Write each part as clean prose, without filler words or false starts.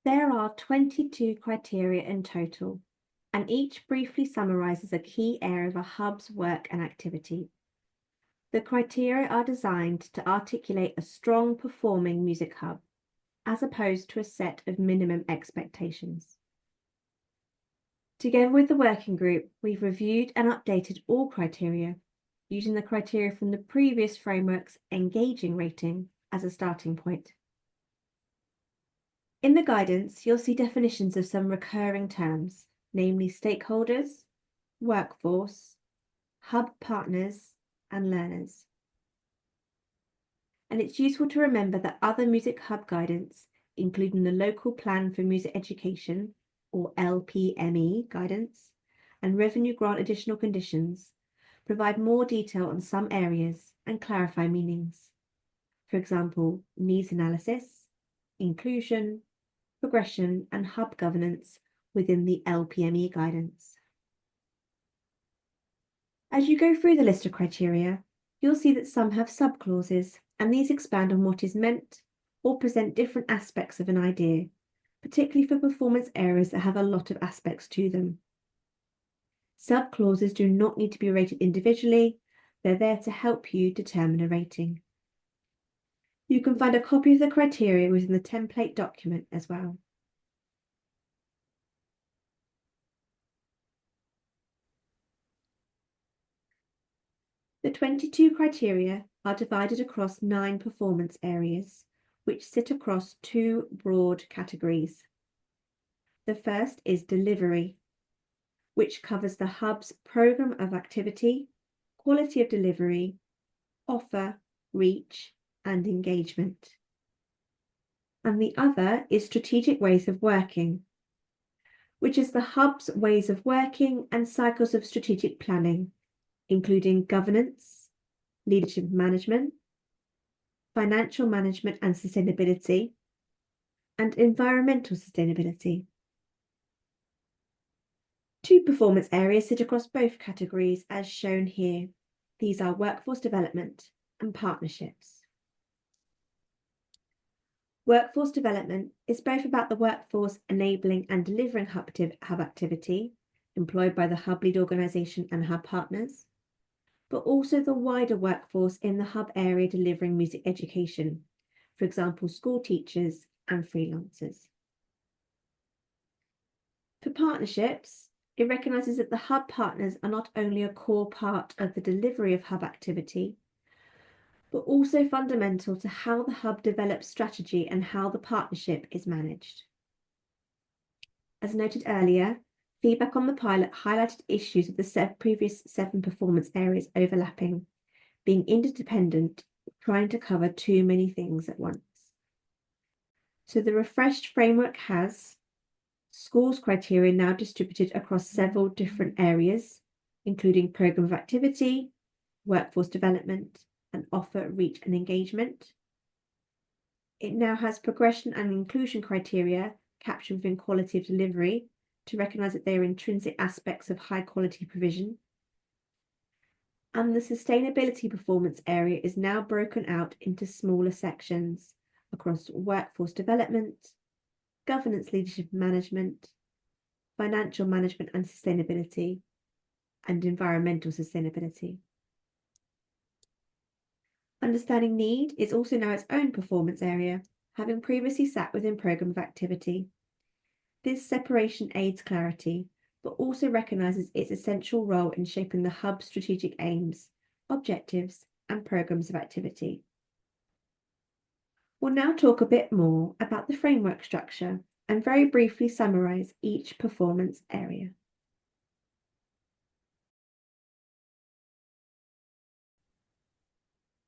There are 22 criteria in total, and each briefly summarises a key area of a hub's work and activity. The criteria are designed to articulate a strong performing music hub, as opposed to a set of minimum expectations. Together with the working group, we've reviewed and updated all criteria, using the criteria from the previous framework's engaging rating as a starting point. In the guidance, you'll see definitions of some recurring terms, namely stakeholders, workforce, hub partners, and learners. And it's useful to remember that other Music Hub guidance, including the Local Plan for Music Education, or LPME guidance, and Revenue Grant Additional Conditions, provide more detail on some areas and clarify meanings. For example, needs analysis, inclusion, progression, and hub governance within the LPME guidance. As you go through the list of criteria, you'll see that some have sub-clauses, and these expand on what is meant or present different aspects of an idea, particularly for performance areas that have a lot of aspects to them. Sub-clauses do not need to be rated individually, they're there to help you determine a rating. You can find a copy of the criteria within the template document as well. The 22 criteria are divided across 9 performance areas, which sit across 2 broad categories. The first is delivery, which covers the hub's programme of activity, quality of delivery, offer, reach, and engagement. And the other is strategic ways of working, which is the hub's ways of working and cycles of strategic planning, including governance, leadership management, financial management and sustainability, and environmental sustainability. 2 performance areas sit across both categories as shown here. These are workforce development and partnerships. Workforce development is both about the workforce enabling and delivering hub activity employed by the hub lead organisation and hub partners, but also the wider workforce in the hub area delivering music education, for example, school teachers and freelancers. For partnerships, it recognises that the hub partners are not only a core part of the delivery of hub activity, but also fundamental to how the hub develops strategy and how the partnership is managed. As noted earlier, feedback on the pilot highlighted issues with the previous 7 performance areas overlapping, being interdependent, trying to cover too many things at once. So the refreshed framework has schools criteria now distributed across several different areas, including programme of activity, workforce development, and offer, reach, and engagement. It now has progression and inclusion criteria captured within quality of delivery to recognise that they are intrinsic aspects of high quality provision. And the sustainability performance area is now broken out into smaller sections across workforce development, governance, leadership management, financial management and sustainability, and environmental sustainability. Understanding need is also now its own performance area, having previously sat within programme of activity. This separation aids clarity, but also recognises its essential role in shaping the hub's strategic aims, objectives, and programmes of activity. We'll now talk a bit more about the framework structure and very briefly summarise each performance area.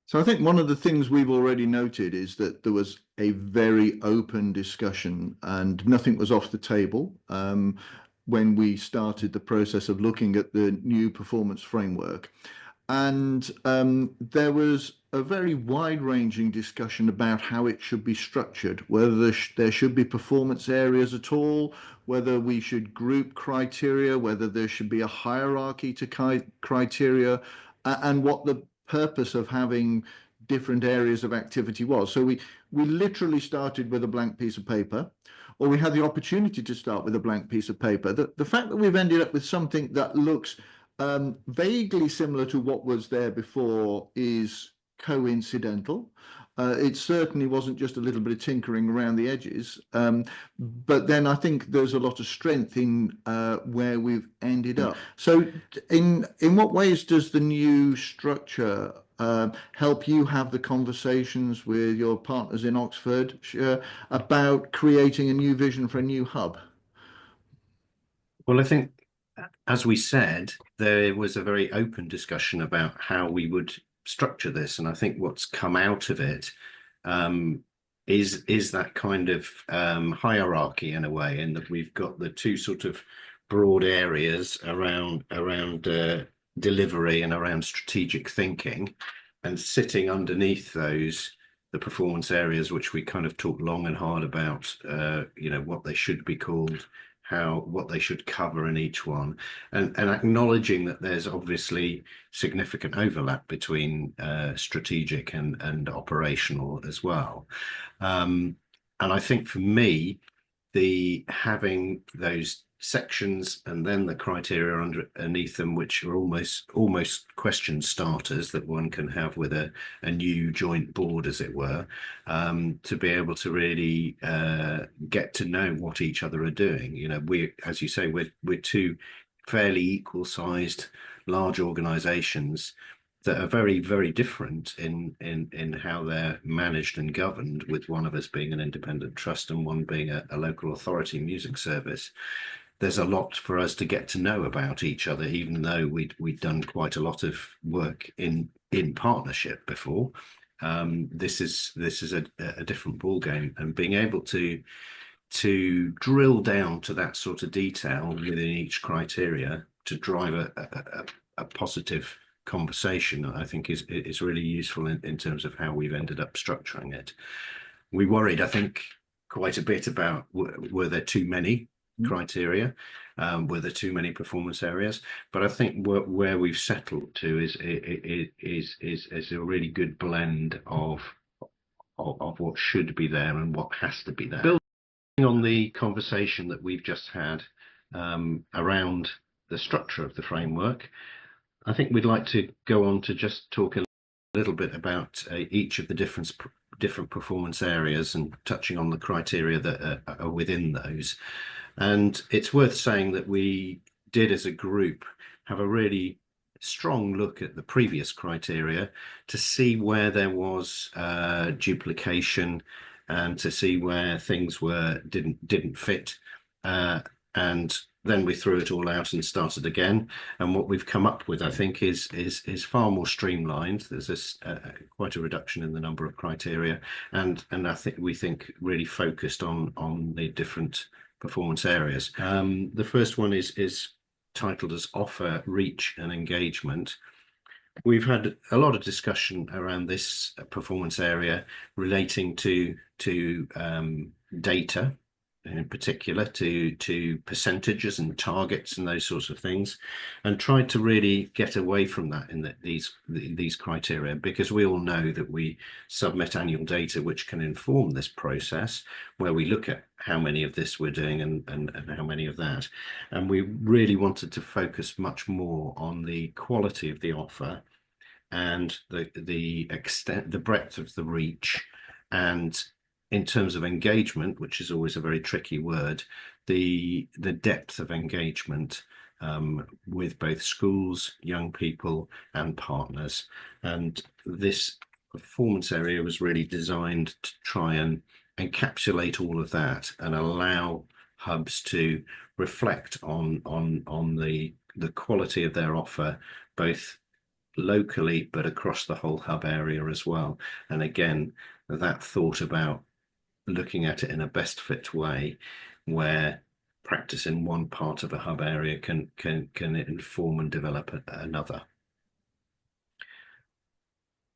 So I think one of the things we've already noted is that there was a very open discussion and nothing was off the table when we started the process of looking at the new performance framework. And there was a very wide-ranging discussion about how it should be structured, whether there should be performance areas at all, whether we should group criteria, whether there should be a hierarchy to criteria, and what the purpose of having different areas of activity was. So we literally started with a blank piece of paper. or we had the opportunity to start with a blank piece of paper. The fact that we've ended up with something that looks vaguely similar to what was there before is coincidental. It certainly wasn't just a little bit of tinkering around the edges. But then I think there's a lot of strength in where we've ended up. So in what ways does the new structure help you have the conversations with your partners in Oxford about creating a new vision for a new hub? Well, I think, as we said, there was a very open discussion about how we would structure this, and I think what's come out of it is that kind of hierarchy in a way, in that we've got the two sort of broad areas around delivery and around strategic thinking, and sitting underneath those, the performance areas, which we kind of talked long and hard about, what they should be called, what they should cover in each one, and acknowledging that there's obviously significant overlap between strategic and operational as well. And I think for me, having those sections and then the criteria underneath them, which are almost question starters that one can have with a new joint board, as it were, to be able to really get to know what each other are doing. We, as you say, we're two fairly equal-sized large organizations that are very, very different in how they're managed and governed, with one of us being an independent trust and one being a local authority music service. There's a lot for us to get to know about each other, even though we'd done quite a lot of work in partnership before. This is a different ball game, and being able to drill down to that sort of detail within each criteria to drive a positive conversation, I think is really useful in terms of how we've ended up structuring it. We worried, I think, quite a bit about were there too many criteria, were there too many performance areas, but I think where we've settled to is a really good blend of what should be there and what has to be there. Building on the conversation that we've just had around the structure of the framework, I think we'd like to go on to just talk a little bit about each of the different performance areas, and touching on the criteria that are within those. And it's worth saying that we did, as a group, have a really strong look at the previous criteria to see where there was duplication, and to see where things didn't fit, and then we threw it all out and started again. And what we've come up with, I think, is far more streamlined. There's quite a reduction in the number of criteria, and we think really focused on the different performance areas. The first one is titled as Offer, Reach and Engagement. We've had a lot of discussion around this performance area relating to data, in particular to percentages and targets and those sorts of things, and tried to really get away from that in these criteria, because we all know that we submit annual data which can inform this process, where we look at how many of this we're doing and how many of that. And we really wanted to focus much more on the quality of the offer, and the extent, the breadth of the reach, and in terms of engagement, which is always a very tricky word, the depth of engagement with both schools, young people and partners. And this performance area was really designed to try and encapsulate all of that and allow hubs to reflect on the quality of their offer, both locally but across the whole hub area as well. And again, that thought about looking at it in a best fit way, where practice in one part of a hub area can inform and develop another.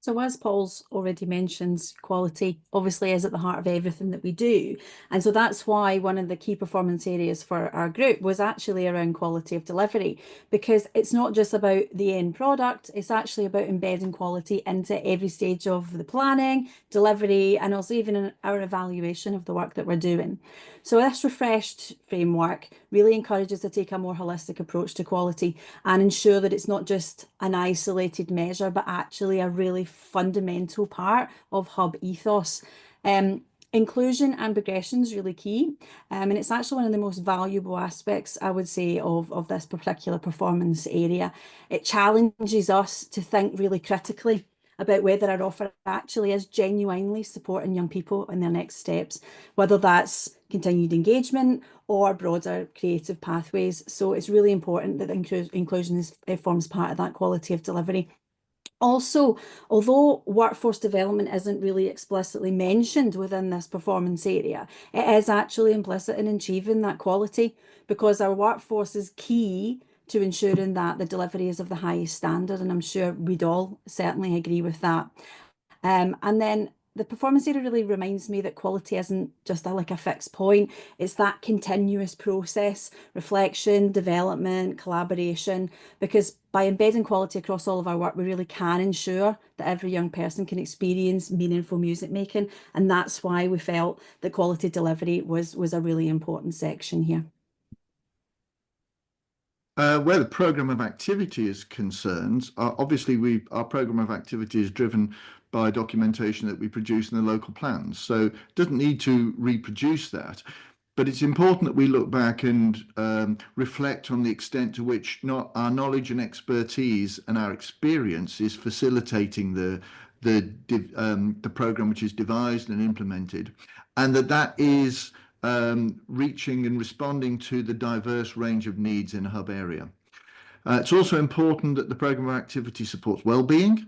So as Paul's already mentioned, quality obviously is at the heart of everything that we do. And so that's why one of the key performance areas for our group was actually around quality of delivery, because it's not just about the end product, it's actually about embedding quality into every stage of the planning, delivery, and also even in our evaluation of the work that we're doing. So this refreshed framework really encourages to take a more holistic approach to quality and ensure that it's not just an isolated measure, but actually a really fundamental part of hub ethos. Inclusion and progression is really key, and it's actually one of the most valuable aspects, I would say, of this particular performance area. It challenges us to think really critically about whether our offer actually is genuinely supporting young people in their next steps, whether that's continued engagement or broader creative pathways. So it's really important that inclusion forms part of that quality of delivery. Also, although workforce development isn't really explicitly mentioned within this performance area, it is actually implicit in achieving that quality, because our workforce is key to ensuring that the delivery is of the highest standard, and I'm sure we'd all certainly agree with that. And then the performance area really reminds me that quality isn't just like a fixed point. It's that continuous process, reflection, development, collaboration, because by embedding quality across all of our work, we really can ensure that every young person can experience meaningful music making. And that's why we felt that quality delivery was a really important section here. Where the programme of activity is concerned, obviously our programme of activity is driven by documentation that we produce in the local plans, so it doesn't need to reproduce that. But it's important that we look back and reflect on the extent to which our knowledge and expertise and our experience is facilitating the programme which is devised and implemented, and that is reaching and responding to the diverse range of needs in a hub area. It's also important that the programme of activity supports well-being,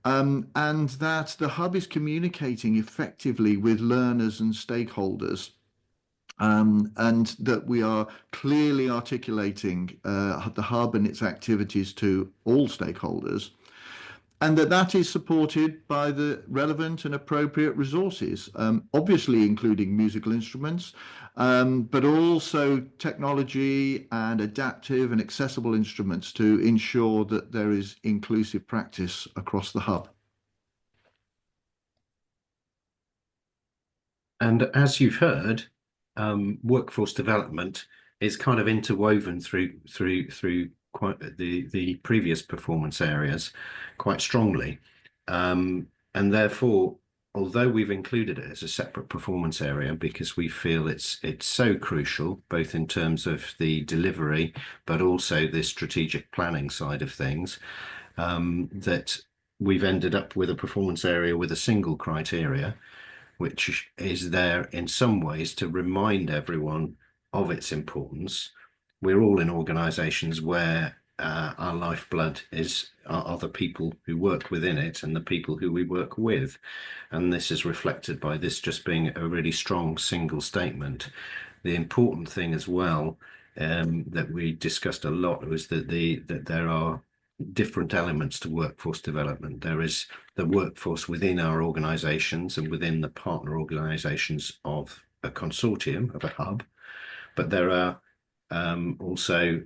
and that the hub is communicating effectively with learners and stakeholders, and that we are clearly articulating the hub and its activities to all stakeholders, and that is supported by the relevant and appropriate resources, obviously including musical instruments, but also technology and adaptive and accessible instruments to ensure that there is inclusive practice across the hub. And as you've heard, workforce development is kind of interwoven through quite the previous performance areas quite strongly, and therefore, although we've included it as a separate performance area because we feel it's so crucial, both in terms of the delivery but also the strategic planning side of things, that we've ended up with a performance area with a single criteria, which is there in some ways to remind everyone of its importance. We're all in organisations where our lifeblood are the people who work within it and the people who we work with. And this is reflected by this just being a really strong single statement. The important thing as well that we discussed a lot was that there are different elements to workforce development. There is the workforce within our organisations and within the partner organisations of a consortium, of a hub, but there are also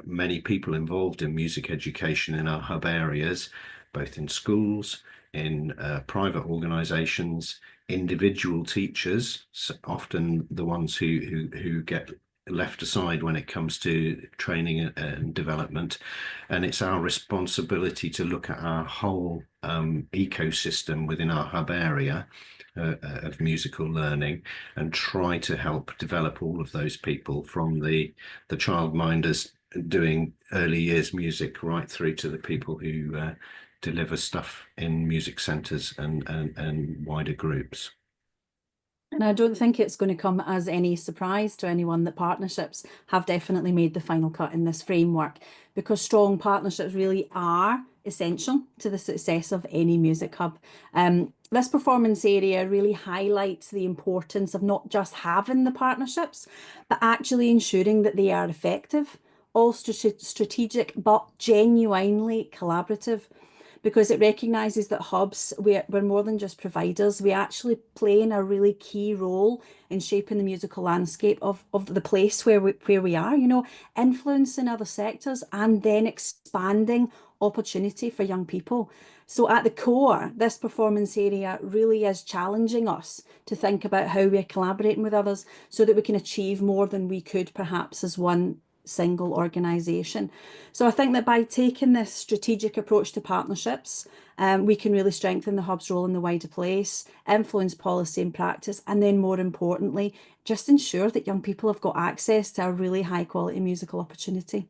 many people involved in music education in our hub areas, both in schools, in private organisations, individual teachers, often the ones who get left aside when it comes to training and development. And it's our responsibility to look at our whole ecosystem within our hub area of musical learning and try to help develop all of those people, from the childminders doing early years music right through to the people who deliver stuff in music centres and wider groups. And I don't think it's going to come as any surprise to anyone that partnerships have definitely made the final cut in this framework, because strong partnerships really are essential to the success of any music hub. This performance area really highlights the importance of not just having the partnerships, but actually ensuring that they are effective, all strategic, but genuinely collaborative. because it recognises that hubs, we're more than just providers. We actually play in a really key role in shaping the musical landscape of the place where we are, you know, influencing other sectors and then expanding opportunity for young people. So at the core, this performance area really is challenging us to think about how we're collaborating with others so that we can achieve more than we could perhaps as one single organisation. So I think that by taking this strategic approach to partnerships, we can really strengthen the hub's role in the wider place, influence policy and practice, and then more importantly, just ensure that young people have got access to a really high quality musical opportunity.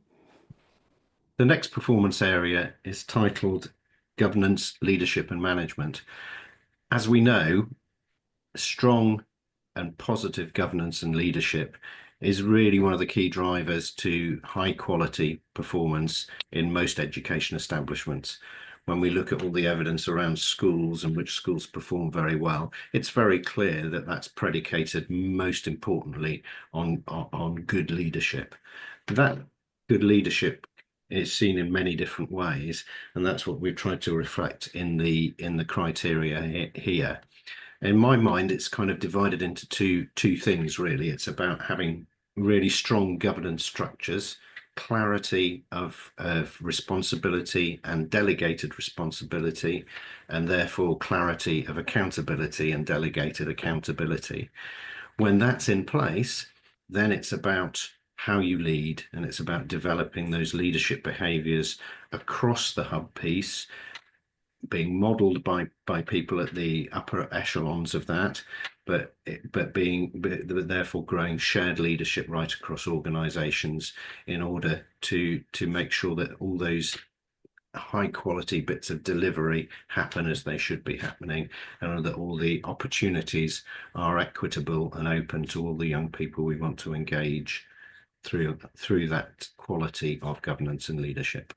The next performance area is titled Governance, Leadership and Management. As we know, strong and positive governance and leadership is really one of the key drivers to high quality performance in most education establishments. When we look at all the evidence around schools and which schools perform very well, it's very clear that that's predicated most importantly on good leadership. That good leadership is seen in many different ways, and that's what we've tried to reflect in the criteria here. In my mind, it's kind of divided into two things, really. It's about having really strong governance structures, clarity of responsibility and delegated responsibility, and therefore clarity of accountability and delegated accountability. When that's in place, then it's about how you lead, and it's about developing those leadership behaviours across the hub piece, being modelled by people at the upper echelons of that, but therefore growing shared leadership right across organisations in order to make sure that all those high quality bits of delivery happen as they should be happening, and that all the opportunities are equitable and open to all the young people we want to engage through that quality of governance and leadership.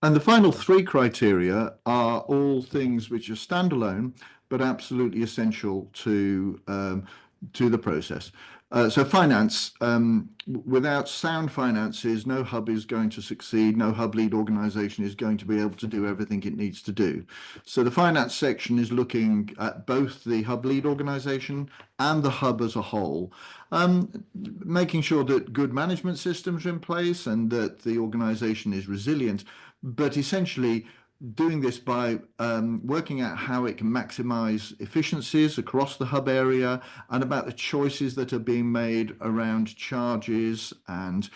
And the final three criteria are all things which are standalone, but absolutely essential to the process. So finance, without sound finances, no hub is going to succeed. No hub lead organisation is going to be able to do everything it needs to do. So the finance section is looking at both the hub lead organisation and the hub as a whole, making sure that good management systems are in place and that the organisation is resilient, but essentially doing this by working out how it can maximize efficiencies across the hub area, and about the choices that are being made around charges and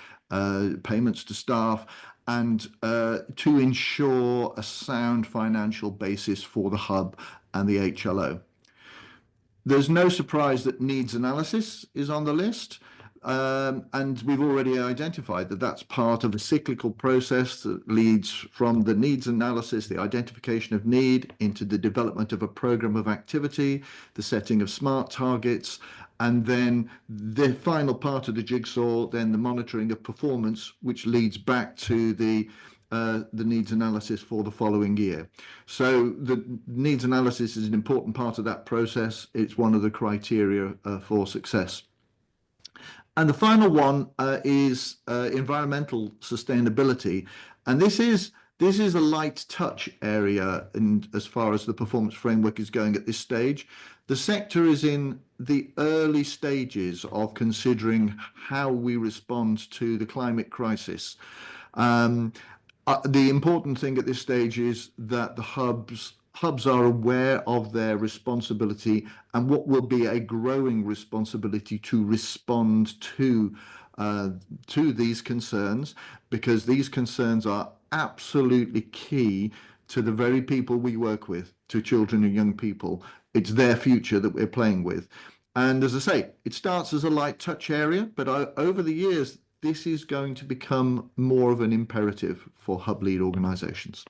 payments to staff, and to ensure a sound financial basis for the hub and the HLO. There's no surprise that needs analysis is on the list. And we've already identified that that's part of a cyclical process that leads from the needs analysis, the identification of need, into the development of a program of activity, the setting of SMART targets, and then the final part of the jigsaw, then the monitoring of performance, which leads back to the needs analysis for the following year. So the needs analysis is an important part of that process. It's one of the criteria for success. And the final one is environmental sustainability, and this is a light touch area. And as far as the performance framework is going at this stage, the sector is in the early stages of considering how we respond to the climate crisis. The important thing at this stage is that the hubs are aware of their responsibility and what will be a growing responsibility to respond to these concerns, because these concerns are absolutely key to the very people we work with, to children and young people. It's their future that we're playing with. And as I say, it starts as a light touch area, but over the years, this is going to become more of an imperative for hub lead organisations.